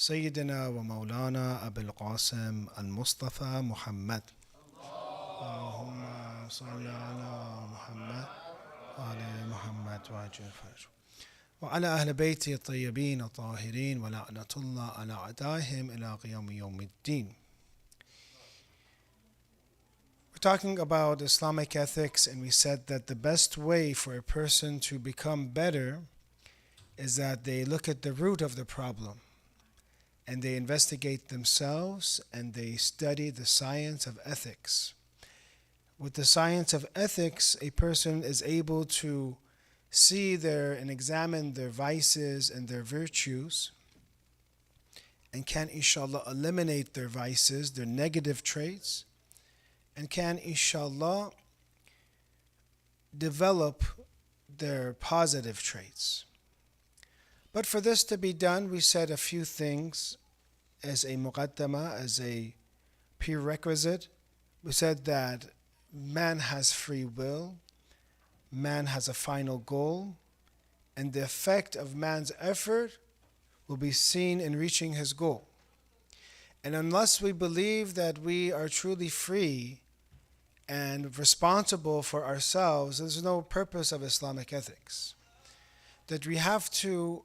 سيدنا ومولانا أبي القاسم المصطفى محمد. اللهم صل على محمد وعلى محمد وعجل فرجه وعلى أهل بيته الطيبين الطاهرين ولعنة الله على أعدائهم إلى قيام يوم الدين. We're talking about Islamic ethics, and we said that the best way for a person to become better is that they look at the root of the problem and they investigate themselves and they study the science of ethics. With the science of ethics, a person is able to see and examine their vices and their virtues, and can inshallah eliminate their vices, their negative traits, and can inshallah develop their positive traits. But for this to be done, we said a few things as a muqaddama, as a prerequisite. We said that man has free will, man has a final goal, and the effect of man's effort will be seen in reaching his goal. And unless we believe that we are truly free and responsible for ourselves, there's no purpose of Islamic ethics. That we have to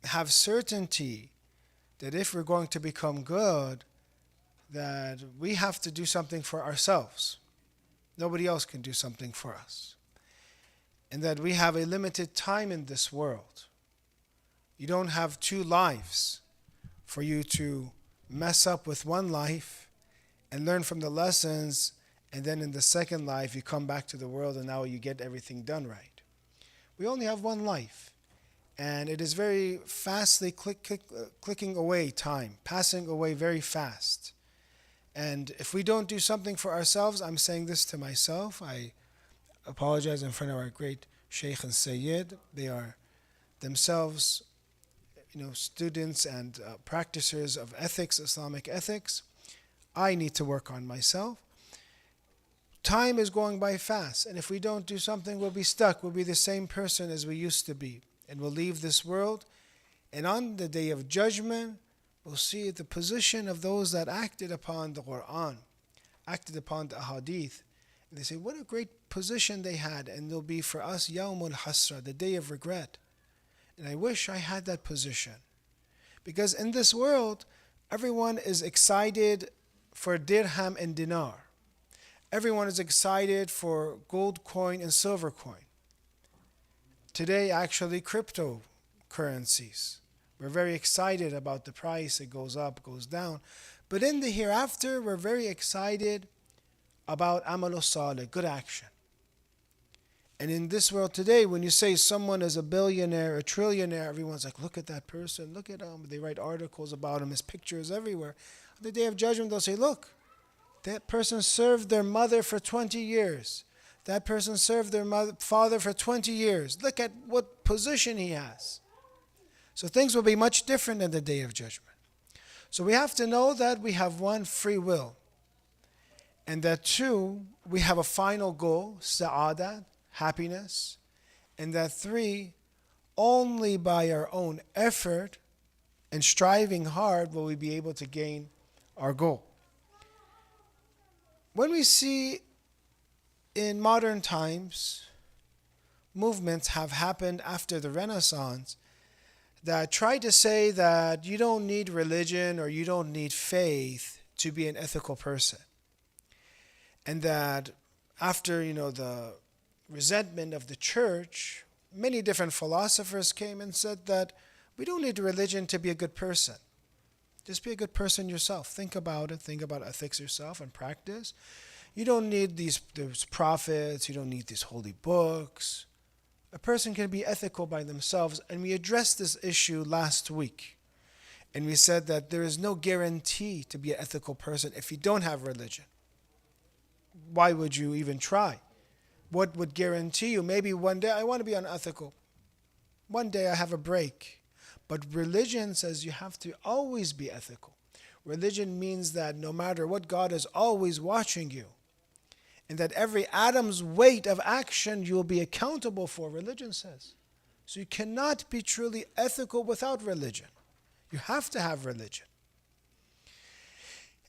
have certainty that if we're going to become good, that we have to do something for ourselves. Nobody else can do something for us. And that we have a limited time in this world. You don't have two lives for you to mess up with one life and learn from the lessons, and then in the second life you come back to the world and now you get everything done right. We only have one life, and it is very fastly clicking away time, passing away very fast. And if we don't do something for ourselves, I'm saying this to myself, I apologize in front of our great Sheikh and Sayyid. They are themselves students and practitioners of ethics, Islamic ethics. I need to work on myself. Time is going by fast, and if we don't do something, we'll be stuck. We'll be the same person as we used to be, and we'll leave this world. And on the day of judgment, we'll see the position of those that acted upon the Quran, acted upon the Ahadith. And they say, what a great position they had, and there'll be for us Yawmul Hasra, the day of regret. And I wish I had that position. Because in this world, everyone is excited for dirham and dinar. Everyone is excited for gold coin and silver coin. Today, actually, cryptocurrencies. We're very excited about the price. It goes up, goes down. But in the hereafter, we're very excited about amal salih, good action. And in this world today, when you say someone is a billionaire, a trillionaire, everyone's like, look at that person, look at him. They write articles about him, his picture is everywhere. On the day of judgment, they'll say, look, that person served their mother for 20 years. That person served their father for 20 years. Look at what position he has. So things will be much different in the day of judgment. So we have to know that we have one, free will. And that two, we have a final goal, sa'adat, happiness. And that three, only by our own effort and striving hard will we be able to gain our goal. When we see in modern times, movements have happened after the Renaissance that try to say that you don't need religion or you don't need faith to be an ethical person. And that after, the resentment of the church, many different philosophers came and said that we don't need religion to be a good person. Just be a good person yourself. Think about it. Think about ethics yourself and practice. You don't need these prophets. You don't need these holy books. A person can be ethical by themselves. And we addressed this issue last week. And we said that there is no guarantee to be an ethical person if you don't have religion. Why would you even try? What would guarantee you? Maybe one day I want to be unethical. One day I have a break. But religion says you have to always be ethical. Religion means that no matter what, God is always watching you. And that every atom's weight of action you will be accountable for, religion says. So you cannot be truly ethical without religion. You have to have religion.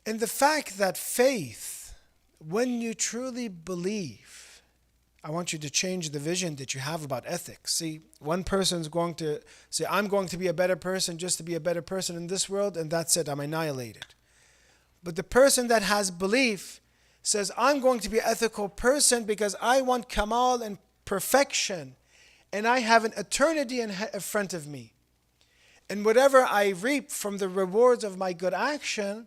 And the fact that faith, when you truly believe, I want you to change the vision that you have about ethics. See, one person's going to say, I'm going to be a better person just to be a better person in this world, and that's it, I'm annihilated. But the person that has belief says, I'm going to be an ethical person because I want kamal and perfection, and I have an eternity in front of me. And whatever I reap from the rewards of my good action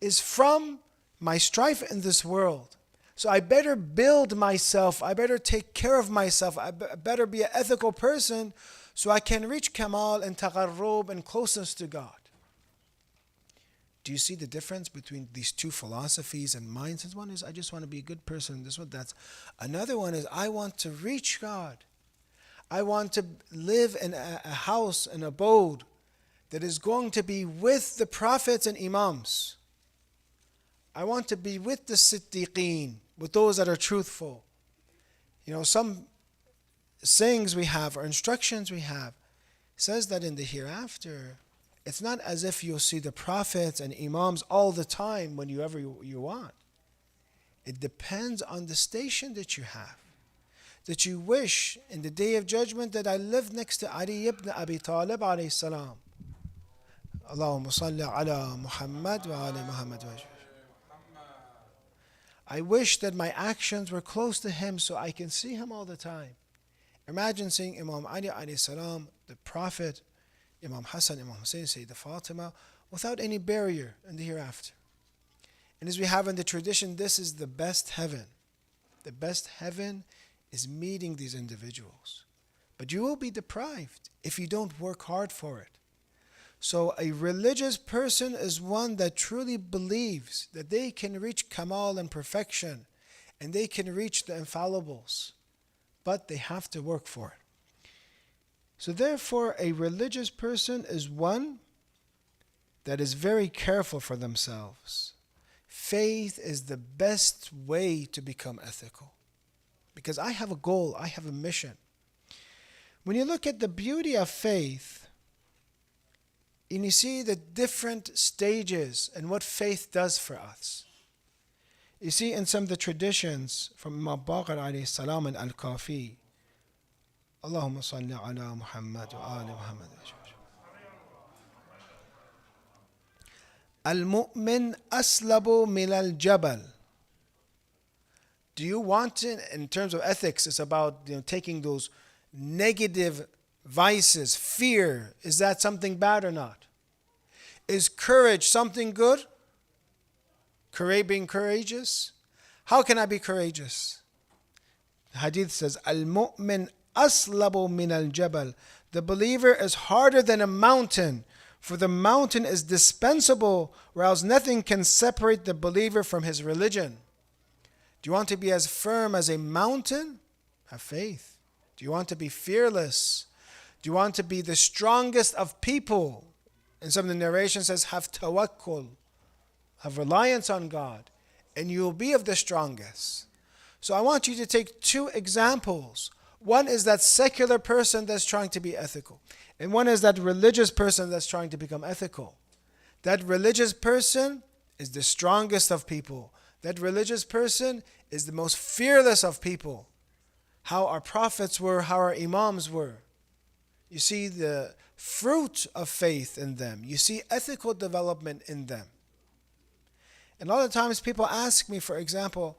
is from my strife in this world. So I better build myself, I better take care of myself, I better be an ethical person so I can reach kamal and taqarrub and closeness to God. Do you see the difference between these two philosophies and mindsets? One is, I just want to be a good person. This one, that's. Another one is, I want to reach God. I want to live in a house, an abode that is going to be with the prophets and imams. I want to be with the siddiqeen, with those that are truthful. You know, some sayings we have or instructions we have says that in the hereafter, it's not as if you'll see the prophets and imams all the time whenever you want. It depends on the station that you have. That you wish in the day of judgment that I lived next to Ali ibn Abi Talib alayhi salam. Allahumma salli ala Muhammad wa ala Muhammad wa I wish that my actions were close to him so I can see him all the time. Imagine seeing Imam Ali alayhi salam, the Prophet, Imam Hassan, Imam Hussein, Sayyidah Fatima, without any barrier in the hereafter. And as we have in the tradition, this is the best heaven. The best heaven is meeting these individuals. But you will be deprived if you don't work hard for it. So a religious person is one that truly believes that they can reach kamal and perfection and they can reach the infallibles, but they have to work for it. So therefore, a religious person is one that is very careful for themselves. Faith is the best way to become ethical. Because I have a goal, I have a mission. When you look at the beauty of faith, and you see the different stages and what faith does for us. You see in some of the traditions from Imam Baqir alayhi salam and Al-Kafi, Allahumma salli ala Muhammad wa ali Muhammad. Al-mu'min aslabu min al-jabal. Do you want to, in terms of ethics, it's about taking those negative vices, fear, is that something bad or not? Is courage something good? Being courageous? How can I be courageous? The hadith says, Al-mu'min aslabu min al-jabal. The believer is harder than a mountain, for the mountain is dispensable, whereas nothing can separate the believer from his religion. Do you want to be as firm as a mountain? Have faith. Do you want to be fearless? Do you want to be the strongest of people? And some of the narration says, have tawakkul, have reliance on God, and you will be of the strongest. So I want you to take two examples. One is that secular person that's trying to be ethical, and one is that religious person that's trying to become ethical. That religious person is the strongest of people. That religious person is the most fearless of people. How our prophets were, how our imams were. You see the fruit of faith in them. You see ethical development in them. And a lot of times people ask me, for example,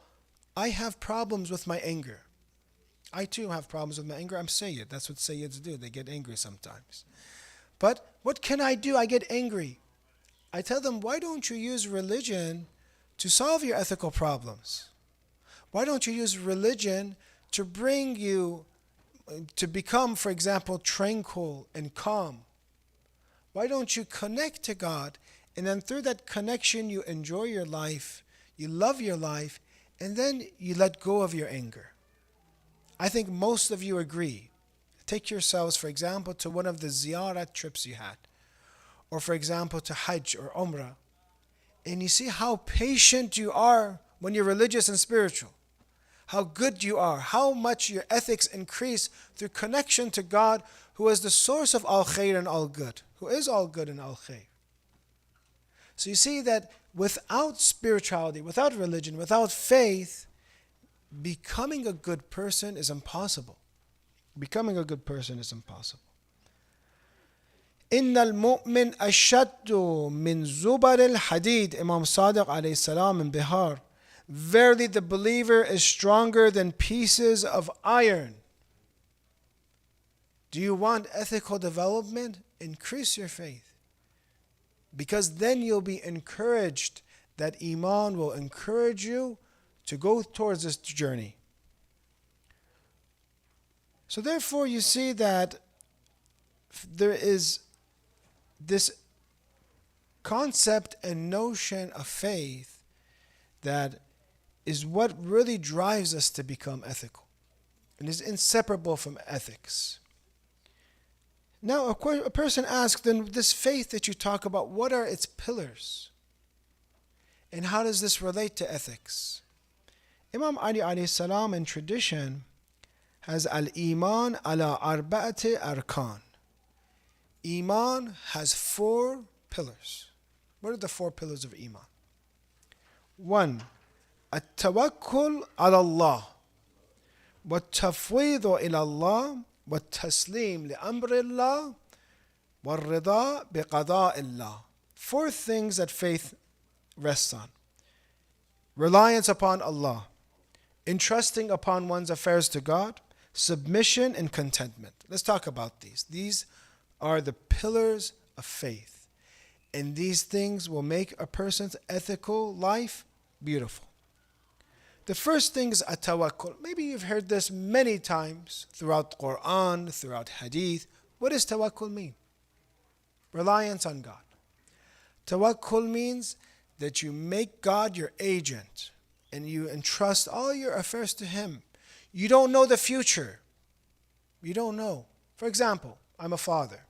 I have problems with my anger. I too have problems with my anger. I'm Sayyid. That's what Sayyids do. They get angry sometimes. But what can I do? I get angry. I tell them, why don't you use religion to solve your ethical problems? Why don't you use religion to bring you to become, for example, tranquil and calm? Why don't you connect to God, and then through that connection you enjoy your life, you love your life, and then you let go of your anger? I think most of you agree. Take yourselves, for example, to one of the ziyarat trips you had, or for example to Hajj or Umrah, and you see how patient you are when you're religious and spiritual. how good you are, how much your ethics increase through connection to God, who is the source of all khair and all good, who is all good and all khair. So you see that without spirituality, without religion, without faith, becoming a good person is impossible. Becoming a good person is impossible. إن المؤمن أشد من زبر الحديد. Imam Sadiq alayhi salam in Bihar. Verily the believer is stronger than pieces of iron. Do you want ethical development? Increase your faith. Because then you'll be encouraged. That Iman will encourage you to go towards this journey. So therefore you see that there is this concept and notion of faith that is what really drives us to become ethical and is inseparable from ethics. Now, of course, a person asks, then this faith that you talk about, what are its pillars? And how does this relate to ethics? Imam Ali alayhi salam in tradition has al-Iman ala arba'ati arkan. Iman has 4 pillars. What are the 4 pillars of Iman? 1. التوكل على الله والتفويض إلى الله والتسليم لأمر الله والرضا بقضاء الله. 4 things that faith rests on. Reliance upon Allah, entrusting upon one's affairs to God, submission and contentment. Let's talk about these. These are the pillars of faith. And these things will make a person's ethical life beautiful. The first thing is at-tawakkul. Maybe you've heard this many times throughout Quran, throughout Hadith. What does tawakkul mean? Reliance on God. Tawakkul means that you make God your agent and you entrust all your affairs to Him. You don't know the future. You don't know. For example, I'm a father.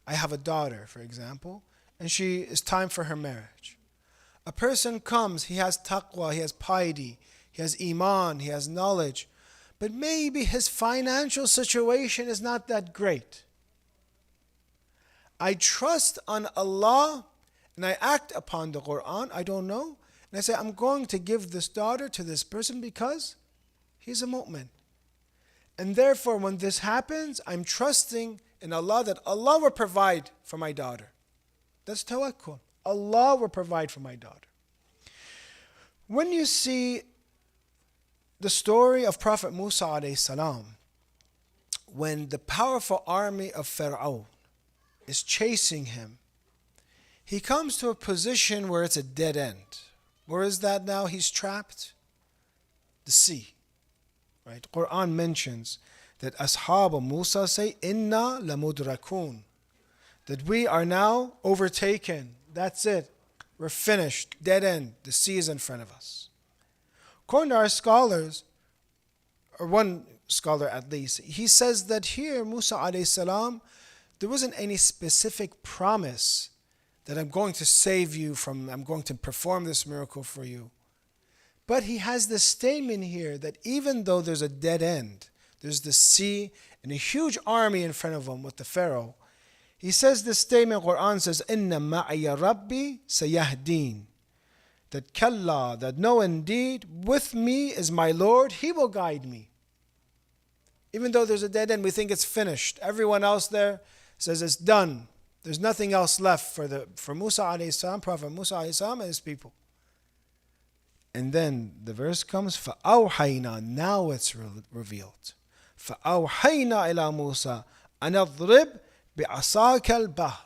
I have a daughter, for example, and it's time for her marriage. A person comes, he has taqwa, he has piety, he has iman, he has knowledge, but maybe his financial situation is not that great. I trust on Allah and I act upon the Quran, I don't know, and I say, I'm going to give this daughter to this person because he's a mu'min. And therefore, when this happens, I'm trusting in Allah that Allah will provide for my daughter. That's tawakkul. Allah will provide for my daughter. When you see the story of Prophet Musa alayhi salam, when the powerful army of Pharaoh is chasing him, he comes to a position where it's a dead end. Where is that now? He's trapped? The sea. Right? Quran mentions that Ashab Musa say, Inna lamudrakun. That we are now overtaken. That's it. We're finished. Dead end. The sea is in front of us. According to our scholars, or one scholar at least, he says that here, Musa alayhi salam, there wasn't any specific promise that I'm going to save you from, I'm going to perform this miracle for you. But he has this statement here that even though there's a dead end, there's the sea and a huge army in front of him with the Pharaoh, he says this statement, Quran says, Inna ma'aya Rabbi sayahdeen. That kalla, that no indeed, with me is my Lord, He will guide me. Even though there's a dead end, we think it's finished. Everyone else there says it's done. There's nothing else left for Musa alayhi salam, Prophet Musa alayhi salam and his people. And then the verse comes, فَأَوْحَيْنَا. Now it's revealed. فَأَوْحَيْنَا إِلَى مُوسَى أَنْ أَضْرِبْ بِعَصَاكَ الْبَحْرِ.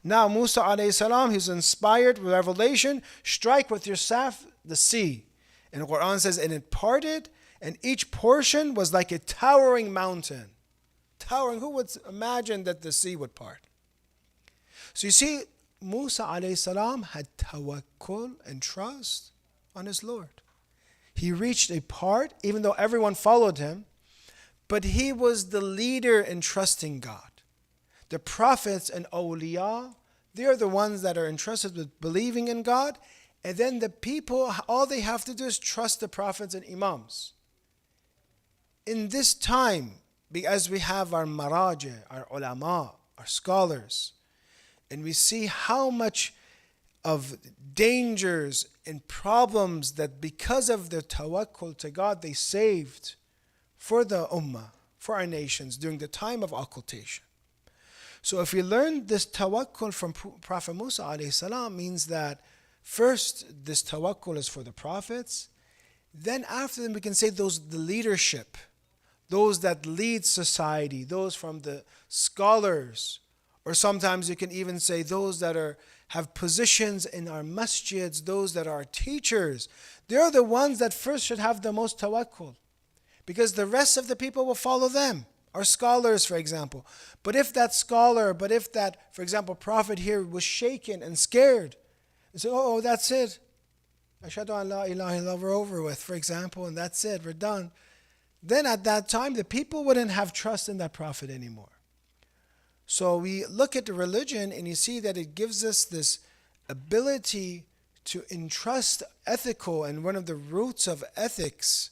Now Musa alayhi salam, he's inspired with revelation, strike with your staff the sea. And the Quran says, and it parted, and each portion was like a towering mountain. Towering, who would imagine that the sea would part? So you see, Musa alayhi salam had tawakkul and trust on his Lord. He reached a part, even though everyone followed him, but he was the leader in trusting God. The prophets and awliya, they are the ones that are entrusted with believing in God And then the people, all they have to do is trust the prophets and imams. In this time, because we have our maraji, our ulama, our scholars, and we see how much of dangers and problems that because of their tawakkul to God they saved for the ummah, for our nations during the time of occultation. So if we learn this tawakkul from Prophet Musa alayhi salam, means that first this tawakkul is for the prophets, then after them we can say the leadership, those that lead society, those from the scholars, or sometimes you can even say those that have positions in our masjids, those that are teachers. They're the ones that first should have the most tawakkul, because the rest of the people will follow them. Our scholars, for example. But if that, for example, prophet here was shaken and scared, and said, oh, that's it. Ashhadu an la ilaha illallah, we're over with, for example, and that's it, we're done. Then at that time, the people wouldn't have trust in that prophet anymore. So we look at the religion and you see that it gives us this ability to entrust ethical, and one of the roots of ethics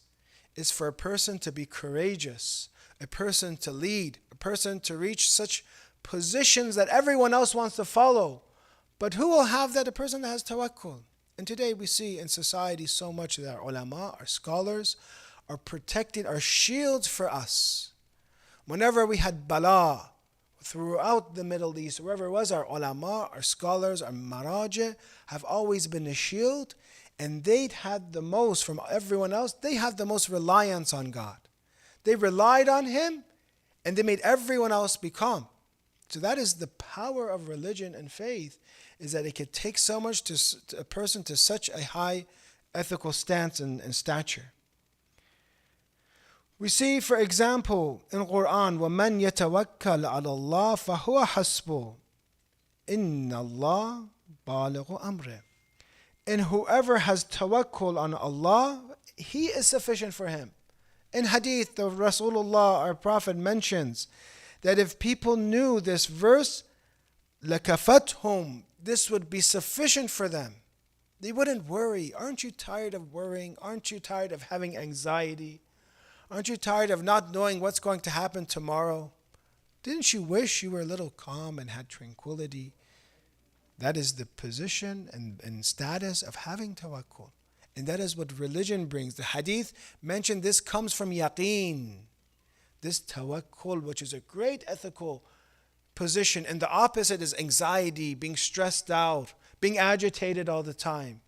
is for a person to be courageous, a person to lead, a person to reach such positions that everyone else wants to follow. But who will have that? A person that has tawakkul. And today we see in society so much that our ulama, our scholars, are protecting, are shields for us. Whenever we had bala throughout the Middle East, wherever it was, our ulama, our scholars, our maraji have always been a shield, and they'd had the most from everyone else. They had the most reliance on God. They relied on Him, and they made everyone else be calm. So that is the power of religion and faith, is that it could take so much to a person to such a high ethical stance and stature. We see, for example, in Quran, وَمَنْ يَتَوَكَّلْ عَلَى اللَّهِ فَهُوَ حَسْبُهُ إِنَّ اللَّهَ بَالِغُ أَمْرِهِ. And whoever has tawakkul on Allah, He is sufficient for him. In hadith, the Rasulullah, our Prophet, mentions that if people knew this verse, لَكَفَتْهُمْ, this would be sufficient for them. They wouldn't worry. Aren't you tired of worrying? Aren't you tired of having anxiety? Aren't you tired of not knowing what's going to happen tomorrow? Didn't you wish you were a little calm and had tranquility? That is the position and status of having tawakkul. And that is what religion brings. The hadith mentioned this comes from yaqeen. This tawakkul, which is a great ethical position. And the opposite is anxiety, being stressed out, being agitated all the time.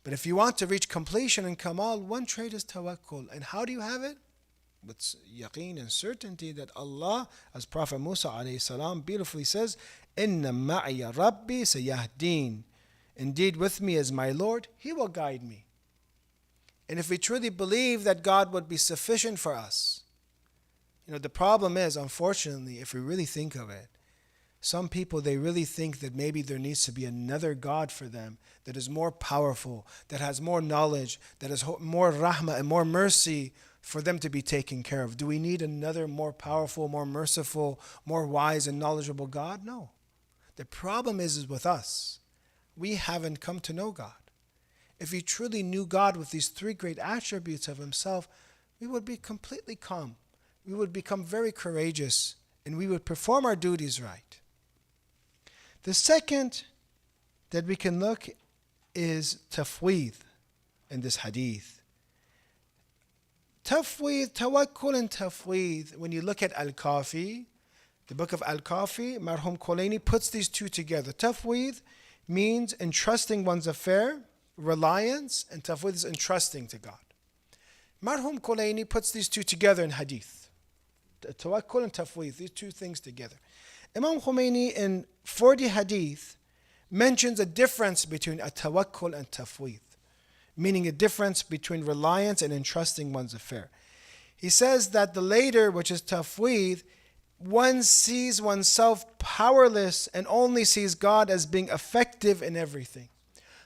But if you want to reach completion and kamal, one trait is tawakkul. And how do you have it? With yaqeen and certainty that Allah, as Prophet Musa alayhi salam beautifully says, Inna ma'iya Rabbi sayahdeen. Indeed, with me is my Lord, He will guide me. And if we truly believe that God would be sufficient for us, the problem is, unfortunately, if we really think of it, some people, they really think that maybe there needs to be another God for them that is more powerful, that has more knowledge, that has more rahmah and more mercy for them to be taken care of. Do we need another more powerful, more merciful, more wise and knowledgeable God? No. The problem is with us. We haven't come to know God. If we truly knew God with these three great attributes of Himself, we would be completely calm. We would become very courageous, and we would perform our duties right. The second that we can look is tafweed in this hadith. Tafweed, tawakkul and tafweed, when you look at Al-Kafi, the book of Al-Kafi, Marhum Khulaini puts these two together. Tafweed means entrusting one's affair, reliance, and tafweed is entrusting to God. Marhum Khulaini puts these two together in hadith. Tawakkul and tafweed, these two things together. Imam Khomeini in 40 hadith mentions a difference between a tawakkul and tafweed, meaning a difference between reliance and entrusting one's affair. He says that the later, which is tafweed, one sees oneself powerless and only sees God as being effective in everything.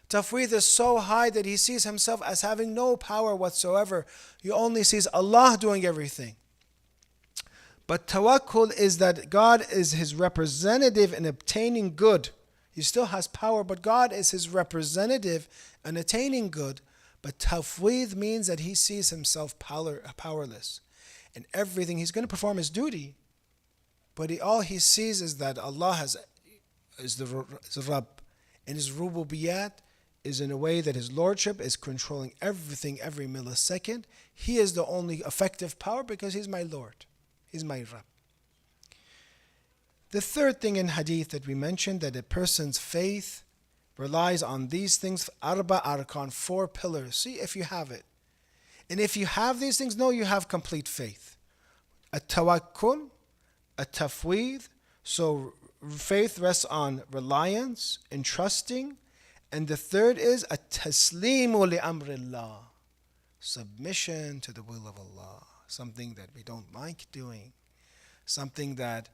Tafweed is so high that he sees himself as having no power whatsoever. He only sees Allah doing everything. But tawakkul is that God is his representative in obtaining good. He still has power, but God is his representative in attaining good. But tafweed means that he sees himself powerless. And everything, he's going to perform his duty, but all he sees is that Allah is the Rabb. And his rububiyyat is in a way that his lordship is controlling everything every millisecond. He is the only effective power because he's my Lord. He's my Rabb. The third thing in hadith that we mentioned, that a person's faith relies on these things, arba arkan, 4 pillars. See if you have it. And if you have these things, know you have complete faith. At-tawakkul, at-tafweed. So faith rests on reliance and trusting. And the third is at-taslimu li amrillah, submission to the will of Allah. Something that we don't like doing. Something that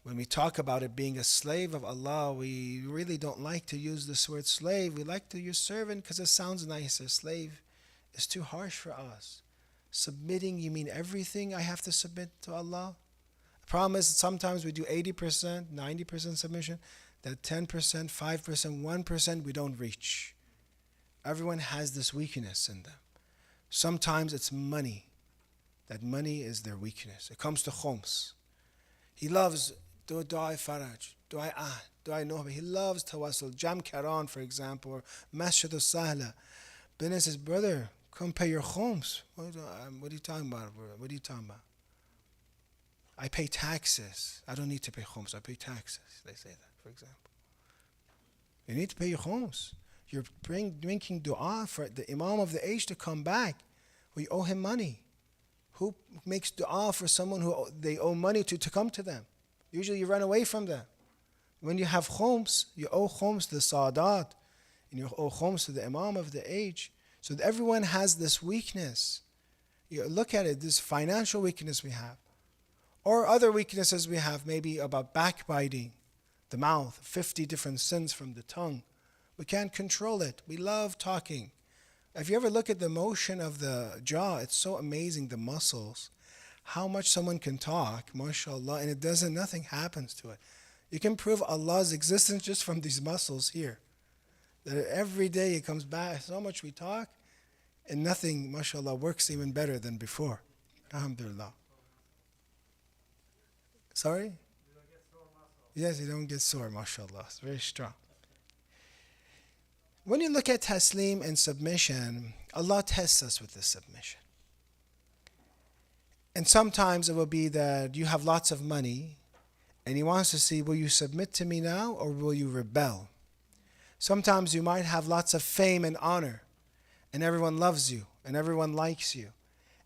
when we talk about it being a slave of Allah, we really don't like to use this word slave. We like to use servant because it sounds nicer. Slave is too harsh for us. Submitting, you mean everything I have to submit to Allah? The problem is sometimes we do 80%, 90% submission. That 10%, 5%, 1% we don't reach. Everyone has this weakness in them. Sometimes it's money. That money is their weakness. It comes to khums. He loves du'a faraj, du'a ahd, du'a nuhba. He loves tawassul. Jam Karan, for example, or Masjid al-Sahla. Then he says, brother, come pay your khums. What are you talking about, brother? What are you talking about? I pay taxes. I don't need to pay khums. I pay taxes. They say that, for example. You need to pay your khums. You're drinking dua for the Imam of the age to come back. We owe him money. Who makes dua for someone who they owe money to come to them? Usually you run away from them. When you have khums, you owe khums to the Sadat, and you owe khums to the Imam of the age. So that everyone has this weakness. You look at it, this financial weakness we have. Or other weaknesses we have, maybe about backbiting, the mouth, 50 different sins from the tongue. We can't control it. We love talking. If you ever look at the motion of the jaw, it's so amazing, the muscles, how much someone can talk, mashallah, and nothing happens to it. You can prove Allah's existence just from these muscles here. That every day it comes back, so much we talk, and nothing, mashallah, works even better than before. Alhamdulillah. Sorry? You don't get sore muscle. Yes, you don't get sore, mashallah. It's very strong. When you look at taslim and submission, Allah tests us with this submission. And sometimes it will be that you have lots of money and He wants to see, will you submit to me now or will you rebel? Sometimes you might have lots of fame and honor and everyone loves you and everyone likes you.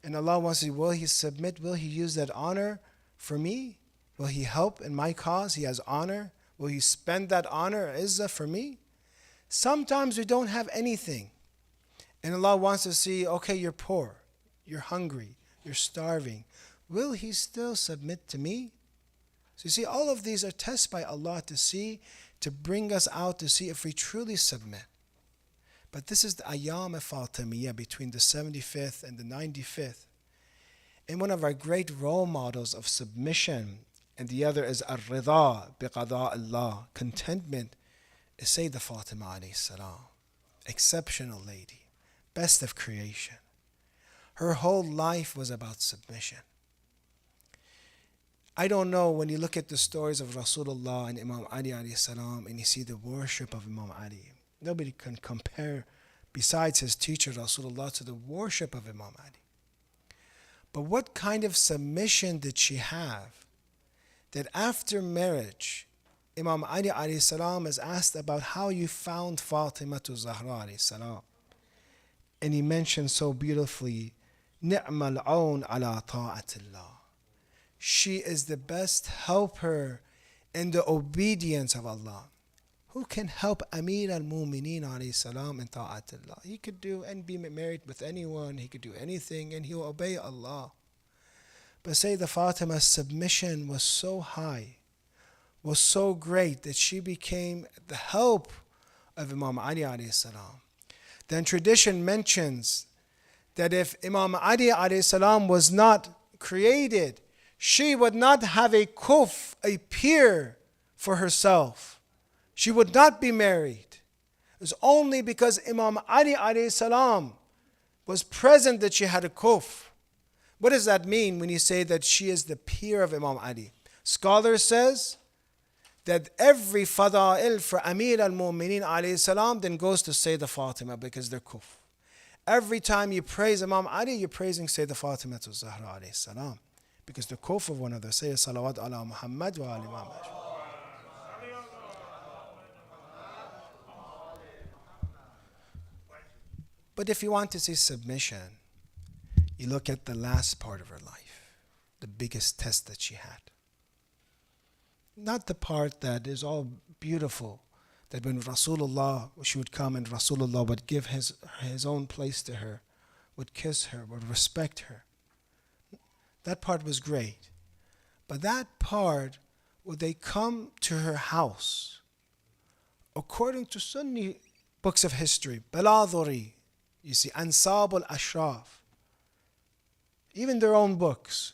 And Allah wants to see, will He submit? Will He use that honor for me? Will He help in my cause? He has honor. Will He spend that honor, izzah, for me? Sometimes we don't have anything. And Allah wants to see, okay, you're poor, you're hungry, you're starving. Will He still submit to me? So you see, all of these are tests by Allah to see, to bring us out to see if we truly submit. But this is the Ayyam al-Fatimiyya between the 75th and the 95th. And one of our great role models of submission, and the other is ar-ridha biqada Allah, contentment, is Sayyidah Fatima alayhi salam, exceptional lady, best of creation. Her whole life was about submission. I don't know, when you look at the stories of Rasulullah and Imam Ali alayhi salam, and you see the worship of Imam Ali, nobody can compare, besides his teacher Rasulullah, to the worship of Imam Ali. But what kind of submission did she have that after marriage, Imam Ali alayhi salam is asked about how you found Fatima to Zahra alayhi salam. And he mentioned so beautifully, Ni'mal aun ala ta'atillah. She is the best helper in the obedience of Allah. Who can help Amir al-Mu'mineen alayhi salam in ta'atillah? He could do and be married with anyone, he could do anything, and he will obey Allah. But Sayyidah Fatima's submission was so high, was so great, that she became the help of Imam Ali alayhi salam. Then tradition mentions that if Imam Ali alayhi salam was not created, she would not have a kuf, a peer for herself. She would not be married. It was only because Imam Ali alayhi salam was present that she had a kufr. What does that mean when you say that she is the peer of Imam Ali? Scholar says that every fada'il for Amir al-Mu'mineen alayhi salam then goes to Sayyidah Fatima because they're kufr. Every time you praise Imam Ali, you're praising Sayyidah Fatima to Zahra alayhi salam because they're kufr of one another. Say salawat ala Muhammad wa ali Muhammad. But if you want to see submission, you look at the last part of her life, the biggest test that she had. Not the part that is all beautiful, that when Rasulullah, she would come and Rasulullah would give his own place to her, would kiss her, would respect her. That part was great. But that part, would they come to her house, according to Sunni books of history, Baladhuri, you see, Ansab al-Ashraf, even their own books,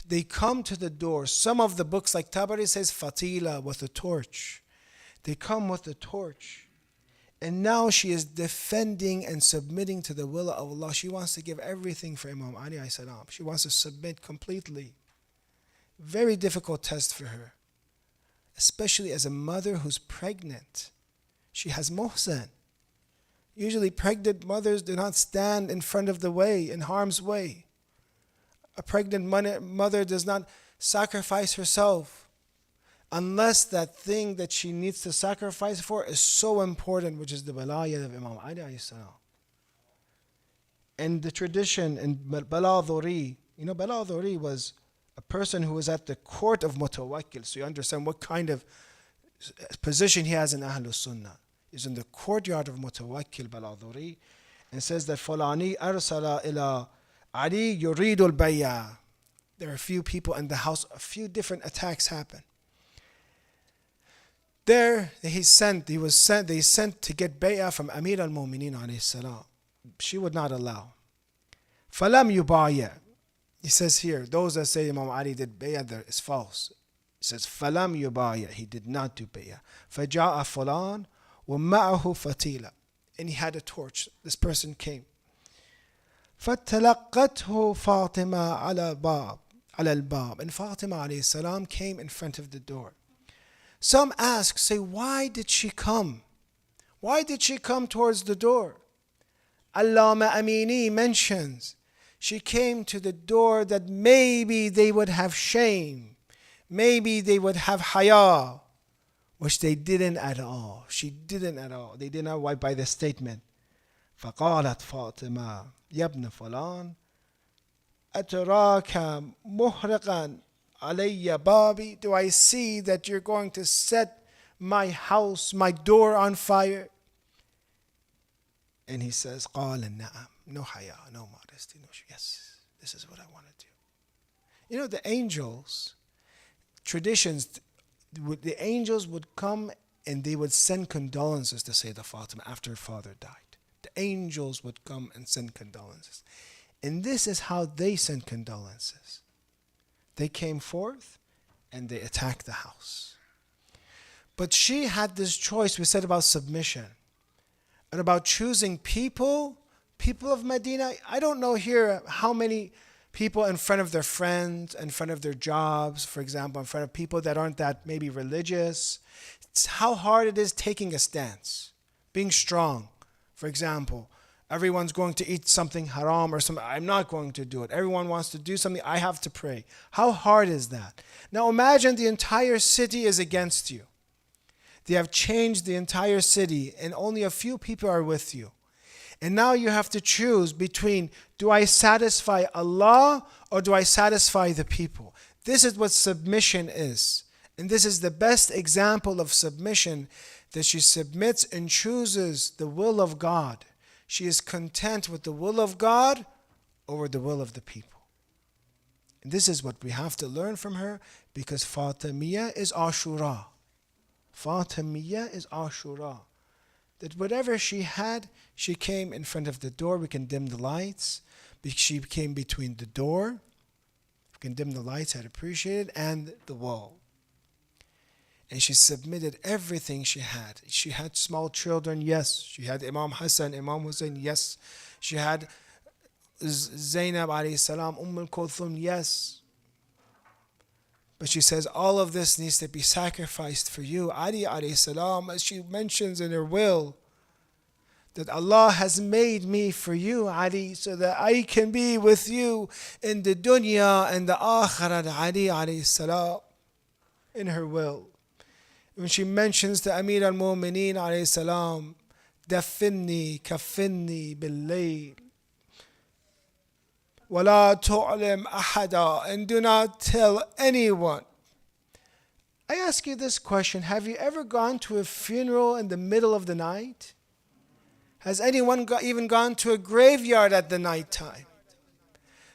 they come to the door. Some of the books, like Tabari says, Fatila, with a torch. They come with a torch. And now she is defending and submitting to the will of Allah. She wants to give everything for Imam Ali alayhi salam. She wants to submit completely. Very difficult test for her, especially as a mother who's pregnant. She has muhsan. Usually pregnant mothers do not stand in front of the way, in harm's way. A pregnant mother does not sacrifice herself unless that thing that she needs to sacrifice for is so important, which is the balayat of Imam Ali alayhi salam. And the tradition in Baladhuri, Baladhuri was a person who was at the court of Mutawakkil. So you understand what kind of position he has in Ahlul Sunnah. He's in the courtyard of Mutawakkil Baladhuri, and says that Fulani arsala ila Ali yuridul bayya. There are a few people in the house, a few different attacks happen. There they sent to get bay'ah from Amir al-Mu'mineen alayhi salam. She would not allow. Falam yubaya. He says here, those that say Imam Ali did bay'ah, there is false. He says, Falam yubaya. He did not do bay'ah. Faja'a fulan wa ma'ahu fatila. And he had a torch. This person came. فَتَلَقَّتْهُ فَاطِمَةَ عَلَى الْبَابِ. And Fatima alayhi salam came in front of the door. Some ask, say, why did she come? Why did she come towards the door? Allama Amini mentions, she came to the door that maybe they would have shame. Maybe they would have haya, which they didn't at all. She didn't at all. They did not wipe by the statement. فَقَالَتْ فَاطِمَةَ يَا ابْنَ فُلَانَ أَتَرَاكَ مُحْرِقًا عَلَيَّ بَابِي. Do I see that you're going to set my house, my door on fire? And he says, قَالَ نَعَمْ. No haya, no modesty, no shame. Yes, this is what I want to do. The angels, traditions, the angels would come and they would send condolences to Sayyidah Fatima after her father died. The angels would come and send condolences. And this is how they sent condolences. They came forth and they attacked the house. But she had this choice, we said about submission, and about choosing people of Medina. I don't know here how many people in front of their friends, in front of their jobs, for example, in front of people that aren't that maybe religious. It's how hard it is taking a stance, being strong. For example, everyone's going to eat something haram or something. I'm not going to do it. Everyone wants to do something. I have to pray. How hard is that? Now imagine the entire city is against you. They have changed the entire city and only a few people are with you. And now you have to choose between, do I satisfy Allah or do I satisfy the people? This is what submission is. And this is the best example of submission, that she submits and chooses the will of God. She is content with the will of God over the will of the people. And this is what we have to learn from her, because Fatimiyya is Ashura. Fatimiyya is Ashura. That whatever she had, she came in front of the door. We can dim the lights. She came between the door. We can dim the lights, I'd appreciate it, and the wall. And she submitted everything she had. She had small children, yes. She had Imam Hassan, Imam Hussein, yes. She had Zainab alayhi salam, Kulthum, yes. But she says all of this needs to be sacrificed for you. Ali alayhi salam, as she mentions in her will, that Allah has made me for you, Ali, so that I can be with you in the dunya and the akhirah, Ali alayhi salam, in her will. When she mentions to Amir al-Mu'mineen alayhi salam, Dafinni, kafinni bil-layl, وَلَا تُعْلِمْ أَحَدًا, and do not tell anyone. I ask you this question, have you ever gone to a funeral in the middle of the night? Has anyone even gone to a graveyard at the night time?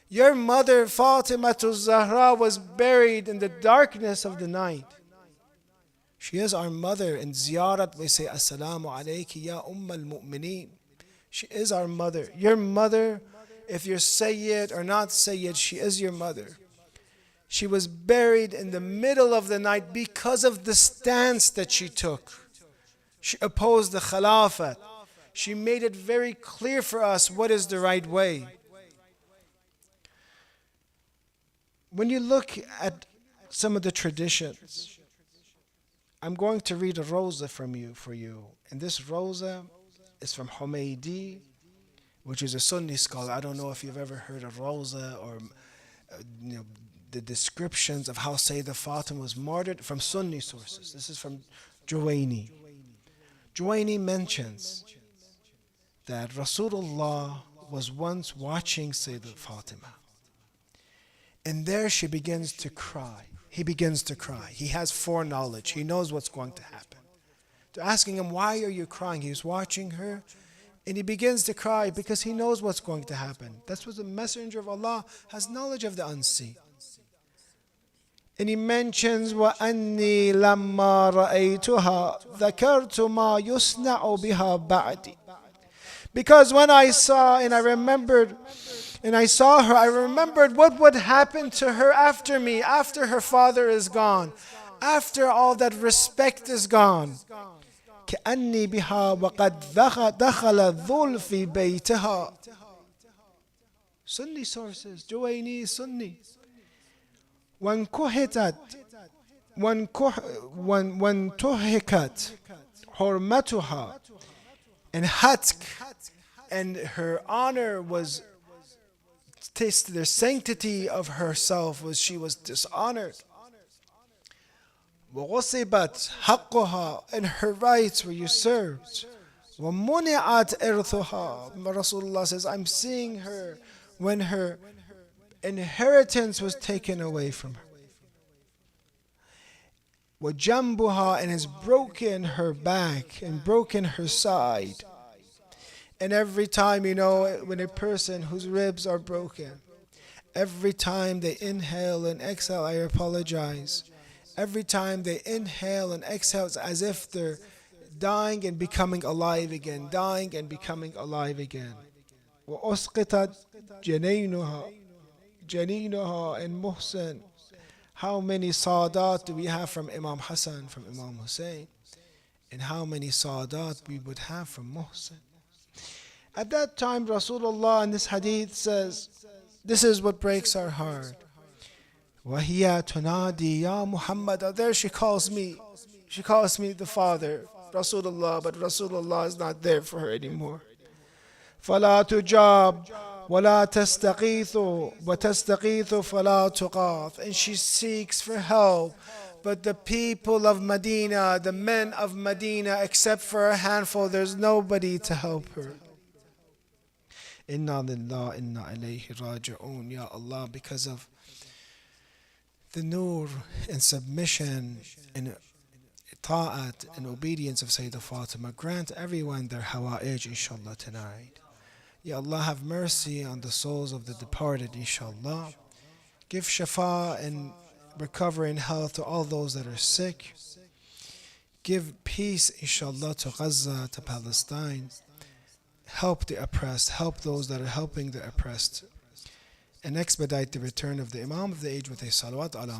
Your mother Fatima Zahra was buried in the darkness of the night. She is our mother. In ziyarat we say Assalamu alayki ya al-Mu'mineen. She is our mother. Your mother, if you're Sayyid or not Sayyid, she is your mother. She was buried in the middle of the night because of the stance that she took. She opposed the Khilafat. She made it very clear for us what is the right way. When you look at some of the traditions, I'm going to read a rosa for you. And this rosa is from Humaydi, which is a Sunni scholar. I don't know if you've ever heard of rosa or the descriptions of how Sayyidah Fatima was martyred from Sunni sources. This is from Juwayni. Juwayni mentions that Rasulullah was once watching Sayyidah Fatima. And there she begins to cry. He begins to cry. He has foreknowledge. He knows what's going to happen. They're asking him, why are you crying? He's watching her. And he begins to cry because he knows what's going to happen. That's what the Messenger of Allah has knowledge of the unseen. And he mentions, وَأَنِّي لَمَّا رَأَيْتُهَا ذَكَرْتُ مَا يُصْنَعُ بِهَا بَعْدِ. Because when I saw and I saw her, I remembered what would happen to her after me, after her father is gone, after all that respect is gone. كأني بها وقد دخل الذل في بيتها. Sunni sources, Juwayni Sunni. وانتهكت حرمتها, and hatk, and her honor was tasted, the sanctity of herself was, she was dishonored. وغصبت حقها, and her rights were usurped. ومنعت إرثها. Rasulullah says, I'm seeing her when her inheritance was taken away from her. وجنبها, and has broken her back and broken her side. And every time, when a person whose ribs are broken, every time they inhale and exhale, I apologize. Every time they inhale and exhale, it's as if they're dying and becoming alive again, dying and becoming alive again. وأسقطت جنينها, and Muhsin. How many Sadat do we have from Imam Hassan, from Imam Hussein? And how many Sadat we would have from Muhsin? At that time, Rasulullah in this hadith says, this is what breaks our heart. وَهِيَ تُنَادِي يَا مُحَمَّدَ. There she calls me. She calls me the father, Rasulullah, but Rasulullah is not there for her anymore. فَلَا تُجَابْ وَلَا تَسْتَغِيثُ وَتَسْتَغِيثُ فَلَا تُغَاثُ. And she seeks for help, but the people of Medina, the men of Medina, except for a handful, there's nobody to help her. Inna lillah, inna ilayhi raji'un. Ya Allah, because of the nur and submission and ta'at and obedience of Sayyidah Fatima, grant everyone their hawa'ij, inshallah, tonight. Ya Allah, have mercy on the souls of the departed, inshallah. Give shafa and recovery and health to all those that are sick. Give peace, inshallah, to Gaza, to Palestine. Help the oppressed, help those that are helping the oppressed, and expedite the return of the Imam of the age with a salawat ala